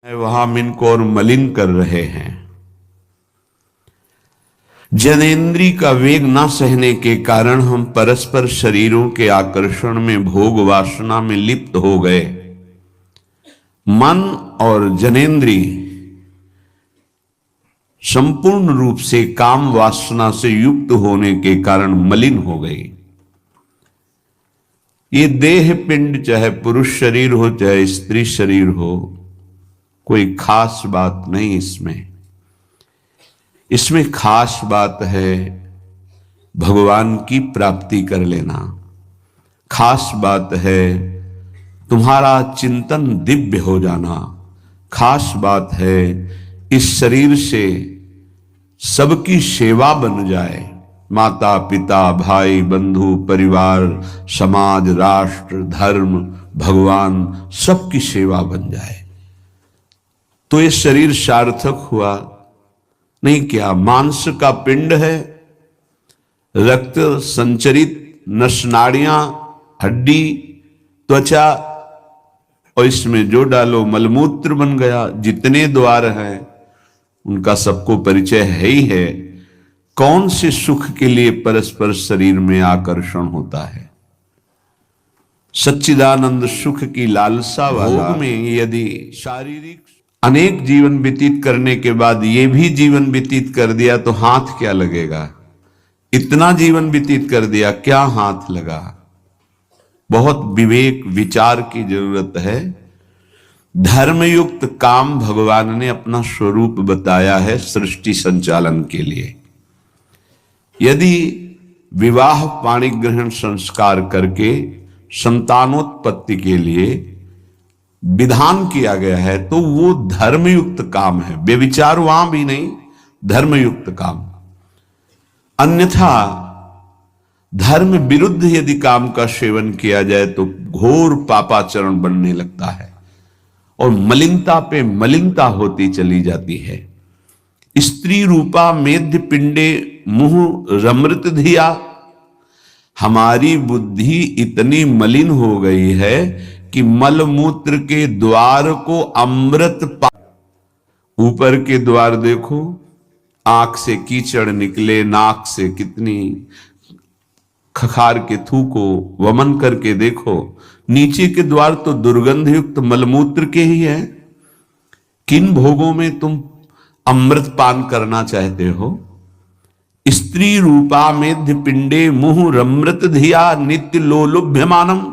वहां हम इनको और मलिन कर रहे हैं। जनेन्द्री का वेग न सहने के कारण हम परस्पर शरीरों के आकर्षण में भोग वासना में लिप्त हो गए। मन और जनेन्द्री संपूर्ण रूप से काम वासना से युक्त होने के कारण मलिन हो गई। ये देह पिंड चाहे पुरुष शरीर हो चाहे स्त्री शरीर हो, कोई खास बात नहीं इसमें खास बात है भगवान की प्राप्ति कर लेना। खास बात है तुम्हारा चिंतन दिव्य हो जाना। खास बात है इस शरीर से सबकी सेवा बन जाए। माता पिता भाई बंधु परिवार समाज राष्ट्र धर्म भगवान सबकी सेवा बन जाए तो ये शरीर सार्थक हुआ। नहीं क्या मांस का पिंड है, रक्त संचरित नसनाड़ियां हड्डी त्वचा और इसमें जो डालो मलमूत्र बन गया। जितने द्वार हैं उनका सबको परिचय है ही है। कौन से सुख के लिए परस्पर शरीर में आकर्षण होता है? सच्चिदानंद सुख की लालसा वाला में यदि शारीरिक अनेक जीवन व्यतीत करने के बाद ये भी जीवन व्यतीत कर दिया तो हाथ क्या लगेगा? इतना जीवन व्यतीत कर दिया, क्या हाथ लगा? बहुत विवेक विचार की जरूरत है। धर्मयुक्त काम भगवान ने अपना स्वरूप बताया है सृष्टि संचालन के लिए। यदि विवाह पाणिग्रहण संस्कार करके संतानोत्पत्ति के लिए विधान किया गया है तो वो धर्मयुक्त काम है, व्यभिचार वहां भी नहीं, धर्मयुक्त काम। अन्यथा धर्म विरुद्ध यदि काम का सेवन किया जाए तो घोर पापाचरण बनने लगता है और मलिनता पे मलिनता होती चली जाती है। स्त्री रूपा मेध्य पिंडे मुंह रमृत धिया। हमारी बुद्धि इतनी मलिन हो गई है कि मलमूत्र के द्वार को अमृत ऊपर के द्वार देखो, आंख से कीचड़ निकले, नाक से कितनी खखार के थूको, वमन करके देखो, नीचे के द्वार तो दुर्गंध युक्त मलमूत्र के ही है। किन भोगों में तुम अमृत पान करना चाहते हो? स्त्री रूपा मेध्य पिंडे मुंह रमृत धिया नित्य लोलुभ्यमानम।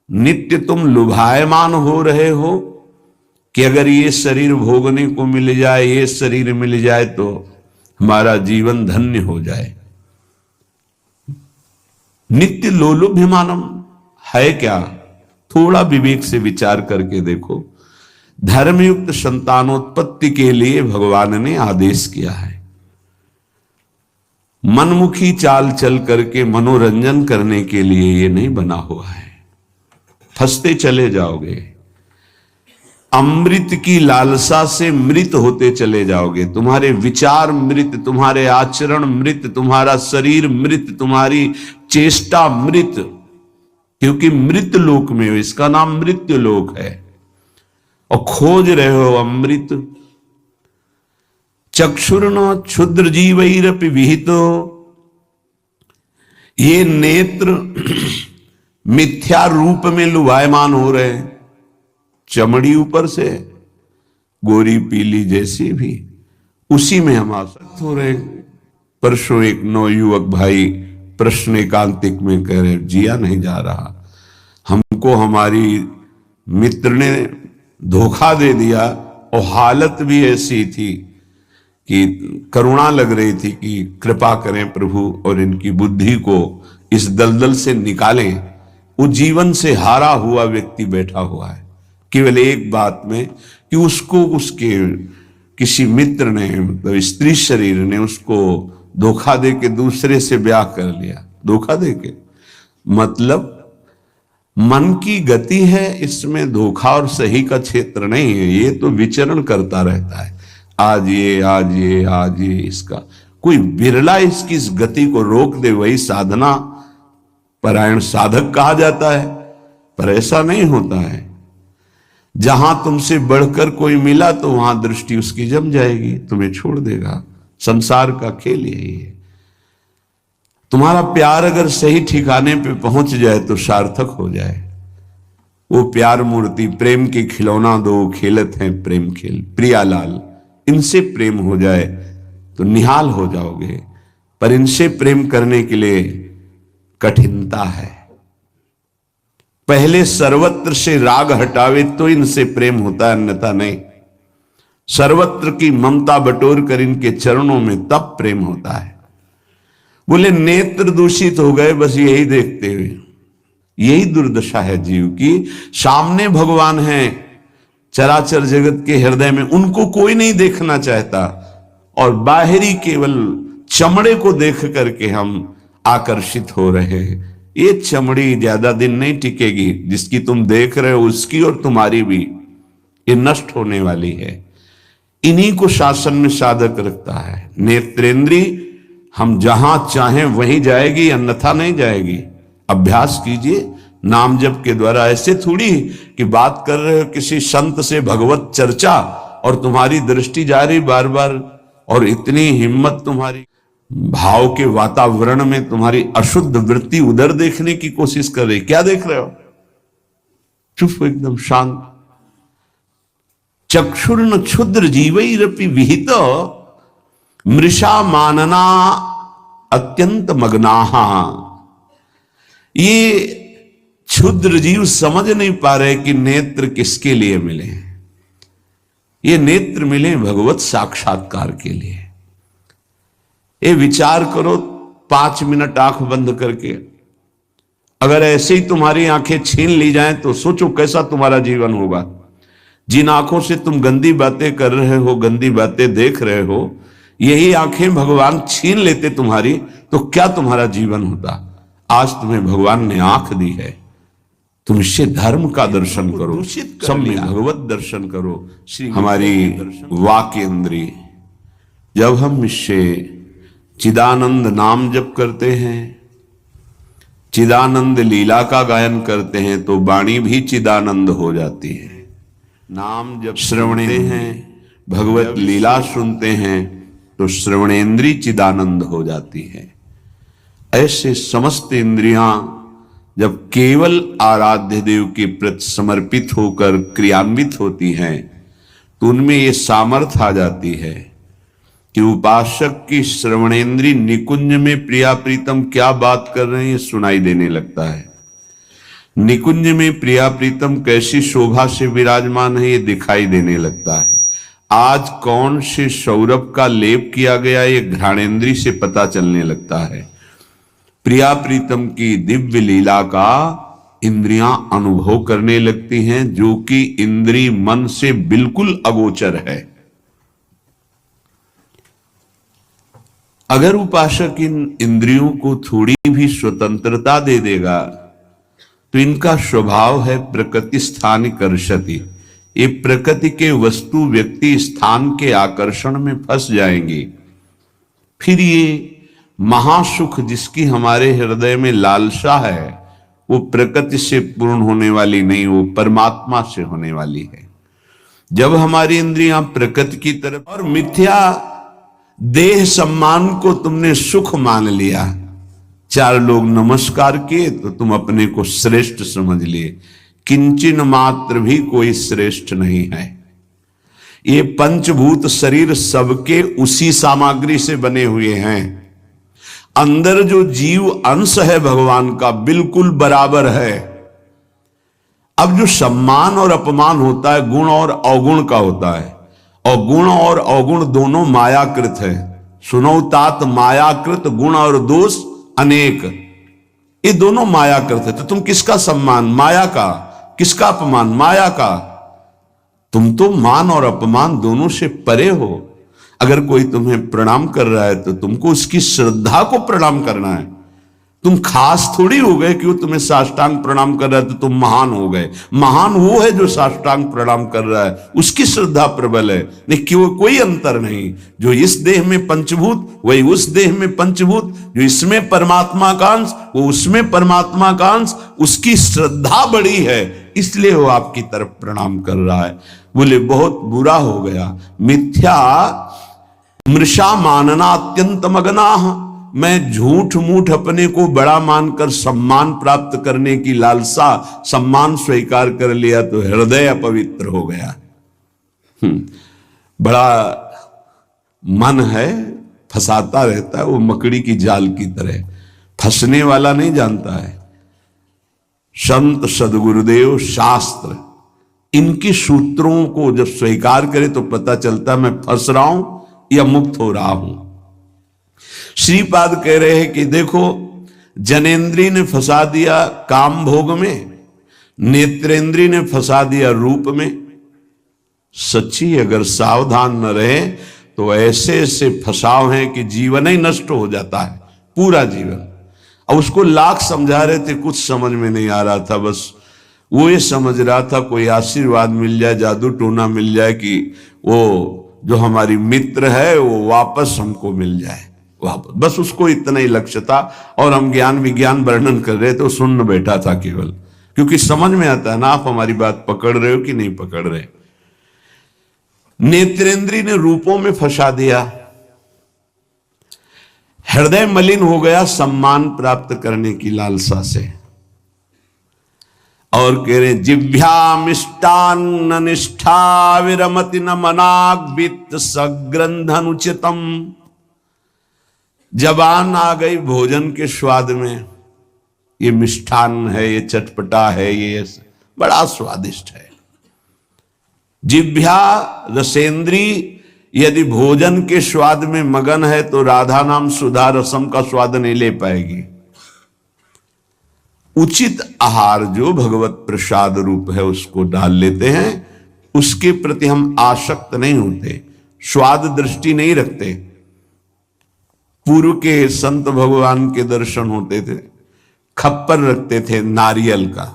नित्य तुम लुभायमान हो रहे हो कि अगर ये शरीर भोगने को मिल जाए, ये शरीर मिल जाए तो हमारा जीवन धन्य हो जाए। नित्य लोलुभ्यमानम है क्या? थोड़ा विवेक से विचार करके देखो। धर्मयुक्त संतानोत्पत्ति के लिए भगवान ने आदेश किया है। मनमुखी चाल चल करके मनोरंजन करने के लिए ये नहीं बना हुआ है। फंसते चले जाओगे, अमृत की लालसा से मृत होते चले जाओगे। तुम्हारे विचार मृत, तुम्हारे आचरण मृत, तुम्हारा शरीर मृत, तुम्हारी चेष्टा मृत, क्योंकि मृत लोक में हो। इसका नाम मृत्यु लोक है और खोज रहे हो अमृत। चक्षुर्न क्षुद्र जीवैरपि विहितो। ये नेत्र मिथ्या रूप में लुभायमान हो रहे हैं। चमड़ी ऊपर से गोरी पीली जैसी भी, उसी में हम आसक्त हो रहे हैं। परसों एक नौयुवक भाई प्रश्न एकांतिक में कह रहे, जिया नहीं जा रहा, हमको हमारी मित्र ने धोखा दे दिया और हालत भी ऐसी थी कि करुणा लग रही थी कि कृपा करें प्रभु और इनकी बुद्धि को इस दलदल से निकालें। वो जीवन से हारा हुआ व्यक्ति बैठा हुआ है केवल एक बात में कि उसको उसके किसी मित्र ने, मतलब स्त्री शरीर ने उसको धोखा दे के दूसरे से ब्याह कर लिया। धोखा दे के मतलब मन की गति है, इसमें धोखा और सही का क्षेत्र नहीं है। ये तो विचरण करता रहता है, आज ये आज ये आज ये। इसका कोई बिरला इसकी इस गति को रोक दे, वही साधना परायण साधक कहा जाता है, पर ऐसा नहीं होता है। जहां तुमसे बढ़कर कोई मिला तो वहां दृष्टि उसकी जम जाएगी, तुम्हें छोड़ देगा। संसार का खेल यही है। तुम्हारा प्यार अगर सही ठिकाने पे पहुंच जाए तो सार्थक हो जाए। वो प्यार मूर्ति प्रेम के खिलौना दो खेलत हैं प्रेम खेल, प्रियालाल, इनसे प्रेम हो जाए तो निहाल हो जाओगे। पर इनसे प्रेम करने के लिए कठिनता है। पहले सर्वत्र से राग हटावे तो इनसे प्रेम होता है, अन्यथा नहीं। सर्वत्र की ममता बटोर कर इनके चरणों में तब प्रेम होता है। बोले नेत्र दूषित हो गए बस यही देखते हुए। यही दुर्दशा है जीव की। सामने भगवान है चराचर जगत के हृदय में, उनको कोई नहीं देखना चाहता, और बाहरी केवल चमड़े को देख करके हम आकर्षित हो रहे हैं। ये चमड़ी ज्यादा दिन नहीं टिकेगी, जिसकी तुम देख रहे हो उसकी और तुम्हारी भी, ये नष्ट होने वाली है। इन्हीं को शासन में साधक रखता है। नेत्रेंद्री हम जहां चाहें वहीं जाएगी, अन्यथा नहीं जाएगी। अभ्यास कीजिए नाम जप के द्वारा। ऐसे थोड़ी कि बात कर रहे हो किसी संत से भगवत चर्चा और तुम्हारी दृष्टि जा रही बार बार, और इतनी हिम्मत तुम्हारी, भाव के वातावरण में तुम्हारी अशुद्ध वृत्ति उधर देखने की कोशिश कर रही। क्या देख रहे हो? चुप, एकदम शांत। चक्षुर्न क्षुद्र जीवैरपि विहित मृषा मानना अत्यंत मग्नाहा। ये क्षुद्र जीव समझ नहीं पा रहे कि नेत्र किसके लिए मिले हैं। ये नेत्र मिले भगवत साक्षात्कार के लिए। ये विचार करो 5 मिनट आंख बंद करके, अगर ऐसे ही तुम्हारी आंखें छीन ली जाएं तो सोचो कैसा तुम्हारा जीवन होगा। जिन आंखों से तुम गंदी बातें कर रहे हो, गंदी बातें देख रहे हो, यही आंखें भगवान छीन लेते तुम्हारी, तो क्या तुम्हारा जीवन होता। आज तुम्हें भगवान ने आंख दी है, तुम इससे धर्म का दर्शन करो, सब में भगवत दर्शन करो। हमारी वाक इंद्रिय, जब हम इससे चिदानंद नाम जप करते हैं, चिदानंद लीला का गायन करते हैं, तो वाणी भी चिदानंद हो जाती है। नाम जब श्रवणते हैं, भगवत लीला सुनते हैं, तो श्रवणेन्द्रिय चिदानंद हो जाती है। ऐसे समस्त इंद्रियां जब केवल आराध्य देव के प्रति समर्पित होकर क्रियान्वित होती हैं, तो उनमें ये सामर्थ्य आ जाती है कि उपासक की श्रवणेन्द्रिय निकुंज में प्रिया प्रीतम क्या बात कर रहे हैं सुनाई देने लगता है। निकुंज में प्रिया प्रीतम कैसी शोभा से विराजमान है ये दिखाई देने लगता है। आज कौन से सौरभ का लेप किया गया ये घ्राणेन्द्रिय से पता चलने लगता है। प्रिया प्रीतम की दिव्य लीला का इंद्रियां अनुभव करने लगती हैं, जो कि इंद्रिय मन से बिल्कुल अगोचर है। अगर उपासक इन इंद्रियों को थोड़ी भी स्वतंत्रता दे देगा तो इनका स्वभाव है प्रकृति स्थान कर्षति। ये प्रकृति के वस्तु व्यक्ति स्थान के आकर्षण में फंस जाएंगे। फिर ये महासुख जिसकी हमारे हृदय में लालसा है, वो प्रकृति से पूर्ण होने वाली नहीं, वो परमात्मा से होने वाली है। जब हमारी इंद्रियां प्रकृति की तरफ, और मिथ्या देह सम्मान को तुमने सुख मान लिया, 4 लोग नमस्कार किए तो तुम अपने को श्रेष्ठ समझ लिए। किंचन मात्र भी कोई श्रेष्ठ नहीं है। ये पंचभूत शरीर सबके उसी सामग्री से बने हुए हैं। अंदर जो जीव अंश है भगवान का बिल्कुल बराबर है। अब जो सम्मान और अपमान होता है गुण और अवगुण का होता है, और गुण और अवगुण दोनों मायाकृत है। सुनो तात मायाकृत गुण और दोष अनेक, ये दोनों मायाकृत है। तो तुम किसका सम्मान? माया का। किसका अपमान? माया का। तुम तो मान और अपमान दोनों से परे हो। अगर कोई तुम्हें प्रणाम कर रहा है तो तुमको उसकी श्रद्धा को प्रणाम करना है। तुम खास थोड़ी हो गए कि वो तुम्हें साष्टांग प्रणाम कर रहा है तो तुम महान हो गए। महान वो है जो साष्टांग प्रणाम कर रहा है, उसकी श्रद्धा प्रबल है। नहीं कि वो कोई अंतर नहीं, जो इस देह में पंचभूत वही उस देह में पंचभूत, जो इसमें परमात्मा का अंश वो उसमें परमात्मा का अंश, उसकी श्रद्धा बड़ी है इसलिए वो आपकी तरफ प्रणाम कर रहा है। बोले बहुत बुरा हो गया, मिथ्या मृषा मानना अत्यंत मगनाह। मैं झूठ मूठ अपने को बड़ा मानकर सम्मान प्राप्त करने की लालसा, सम्मान स्वीकार कर लिया तो हृदय अपवित्र हो गया। बड़ा मन है, फंसाता रहता है, वो मकड़ी की जाल की तरह, फंसने वाला नहीं जानता है। संत सदगुरुदेव शास्त्र इनके सूत्रों को जब स्वीकार करे तो पता चलता मैं फंस रहा हूं या मुक्त हो रहा हूं। श्रीपाद कह रहे हैं कि देखो, जनेन्द्री ने फंसा दिया काम भोग में, नेत्रेंद्री ने फंसा दिया रूप में। सच्ची अगर सावधान न रहे तो ऐसे ऐसे फंसाव हैं कि जीवन ही नष्ट हो जाता है, पूरा जीवन। अब उसको लाख समझा रहे थे, कुछ समझ में नहीं आ रहा था। बस वो ये समझ रहा था कोई आशीर्वाद मिल जाए, जादू टोना मिल जाए कि वो जो हमारी मित्र है वो वापस हमको मिल जाए वापस। बस उसको इतना ही लक्ष्य था। और हम ज्ञान विज्ञान वर्णन कर रहे तो सुन बैठा था केवल, क्योंकि समझ में आता है ना आप हमारी बात पकड़ रहे हो कि नहीं पकड़ रहे। नेत्रेंद्री ने रूपों में फंसा दिया, हृदय मलिन हो गया सम्मान प्राप्त करने की लालसा से। और कह रहे जिभ्या मिष्टान्न निष्ठा विरमति न मनाग वित्त सग्रंधनुचितम। जबान आ गई भोजन के स्वाद में, ये मिष्ठान्न है, ये चटपटा है, ये बड़ा स्वादिष्ट है। जिभ्या रसेंद्री यदि भोजन के स्वाद में मगन है तो राधा नाम सुधा रसम का स्वाद नहीं ले पाएगी। उचित आहार जो भगवत प्रसाद रूप है उसको डाल लेते हैं, उसके प्रति हम आसक्त नहीं होते, स्वाद दृष्टि नहीं रखते। पूर्व के संत भगवान के दर्शन होते थे, खप्पर रखते थे नारियल का,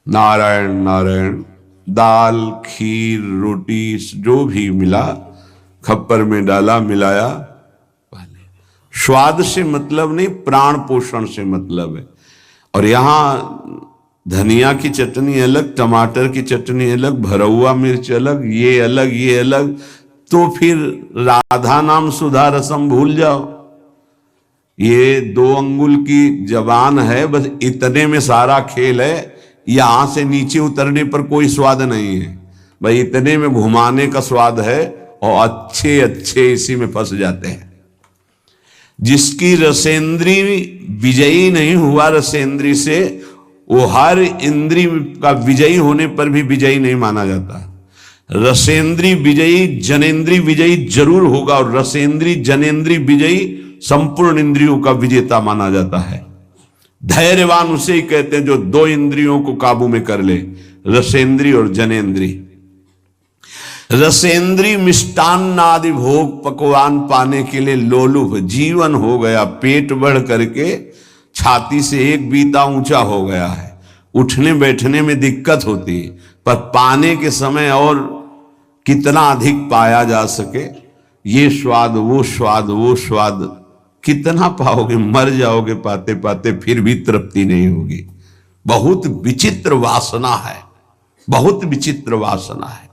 नारायण नारायण, दाल खीर रोटी जो भी मिला खप्पर में डाला मिलाया। स्वाद से मतलब नहीं, प्राण पोषण से मतलब है। और यहां धनिया की चटनी अलग, टमाटर की चटनी अलग, भरौआ मिर्च अलग, ये अलग ये अलग, तो फिर राधा नाम सुधा रसम भूल जाओ। ये 2 अंगुल की जबान है, बस इतने में सारा खेल है। यहां से नीचे उतरने पर कोई स्वाद नहीं है, भाई इतने में घुमाने का स्वाद है। और अच्छे अच्छे इसी में फंस जाते हैं। जिसकी रसेंद्री विजयी नहीं हुआ रसेंद्री से, वो हर इंद्री का विजयी होने पर भी विजयी नहीं माना जाता। रसेंद्री विजयी जनेन्द्री विजयी जरूर होगा, और रसेंद्री जनेन्द्री विजयी संपूर्ण इंद्रियों का विजेता माना जाता है। धैर्यवान उसे ही कहते हैं जो 2 इंद्रियों को काबू में कर ले, रसेंद्री और जनेन्द्री। रसेंद्री मिष्टान्न आदि भोग पकवान पाने के लिए लोलुप जीवन हो गया, पेट बढ़ करके छाती से 1 बीता ऊंचा हो गया है। उठने बैठने में दिक्कत होती है, पर पाने के समय और कितना अधिक पाया जा सके, ये स्वाद वो स्वाद वो स्वाद कितना पाओगे, मर जाओगे पाते पाते, फिर भी तृप्ति नहीं होगी। बहुत विचित्र वासना है, बहुत विचित्र वासना है।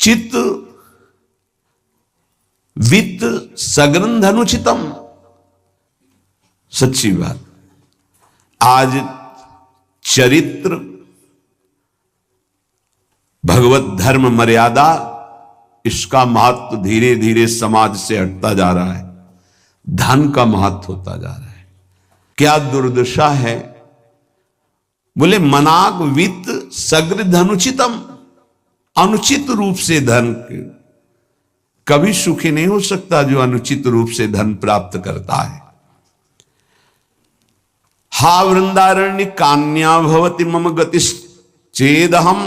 चित्त वित्त सग्रंथ अनुचितम। सच्ची बात, आज चरित्र भगवत धर्म मर्यादा इसका महत्व धीरे धीरे समाज से हटता जा रहा है, धन का महत्व होता जा रहा है। क्या दुर्दशा है। बोले मनाग वित्त सग्रंथ अनुचितम। अनुचित रूप से धन कभी सुखी नहीं हो सकता जो अनुचित रूप से धन प्राप्त करता है। हा वृंदारण्य कान्या भवति मम गतिश्चेदहम